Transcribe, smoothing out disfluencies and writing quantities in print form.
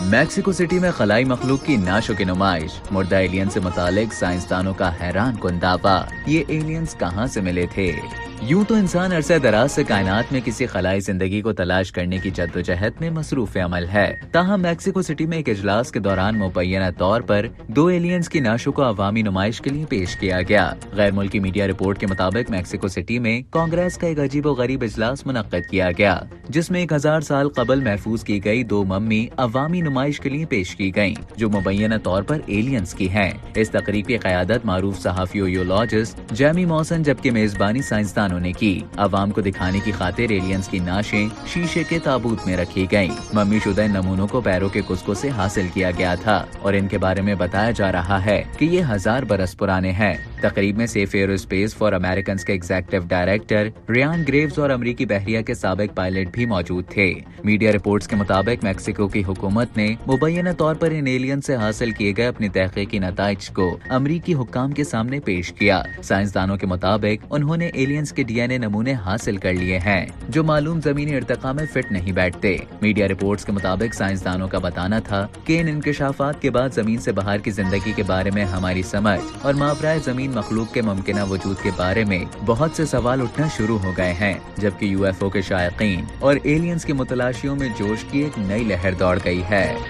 Mexico city में खलाई मखलूक की नाशो की नुमाइश, मुर्दा एलियन से मुतालिक साइंसदानों का हैरान कुन दावा, ये एलियंस कहाँ से मिले थे। यूं तो इंसान अरसे दराज से कायनात में किसी खलाई जिंदगी को तलाश करने की जद्दोजहद में मसरूफ अमल है। ताहम मैक्सिको सिटी में एक इजलास के दौरान मुबैना तौर पर 2 एलियंस की नाशो को अवामी नुमाइश के लिए पेश किया गया। गैर मुल्की मीडिया रिपोर्ट के मुताबिक मैक्सिको सिटी में कांग्रेस का एक अजीबो गरीब इजलास मुनक्कद किया गया, जिसमें 1000 साल कबल महफूज की गई 2 मम्मी अवामी नुमाइश के लिए पेश की गयी, जो मुबैना तौर पर एलियंस की हैं। इस तकरीब की क़यादत मारूफ सहाफ़ियोलॉजिस्ट जैमी मौसन जबकि मेजबानी साइंसदान ने की। अवाम को दिखाने की खातिर एलियंस की नाशें शीशे के ताबूत में रखी गयीं। मम्मी शुदा नमूनों को पैरों के कुस्कों से हासिल किया गया था और इनके बारे में बताया जा रहा है कि ये 1000 बरस पुराने हैं। तकरीब में सेफ एयरोस्पेस फॉर अमेरिकन के एग्जीक्यूटिव डायरेक्टर रियान ग्रेव्स और अमरीकी बहरिया के साबिक पायलट भी मौजूद थे। मीडिया रिपोर्ट्स के मुताबिक मैक्सिको की हुकूमत ने मुबैना तौर पर इन एलियन से हासिल किए गए अपनी तहकीकी नताइज को अमरीकी हुक्काम के सामने पेश किया। साइंसदानों के मुताबिक उन्होंने एलियंस के डीएनए नमूने हासिल कर लिए हैं, जो मालूम जमीनी इर्तिका में फिट नहीं बैठते। मीडिया रिपोर्ट्स के मुताबिक साइंसदानों का बताना था कि इन इंकशाफात के बाद जमीन से बाहर की जिंदगी के बारे में हमारी समझ और मावराए जमीन मखलूक के मुमकिना वजूद के बारे में बहुत से सवाल उठना शुरू हो गए हैं, जबकि यूएफओ के शायकीन और एलियंस की मुतलाशियों में जोश की एक नई लहर दौड़ गई है।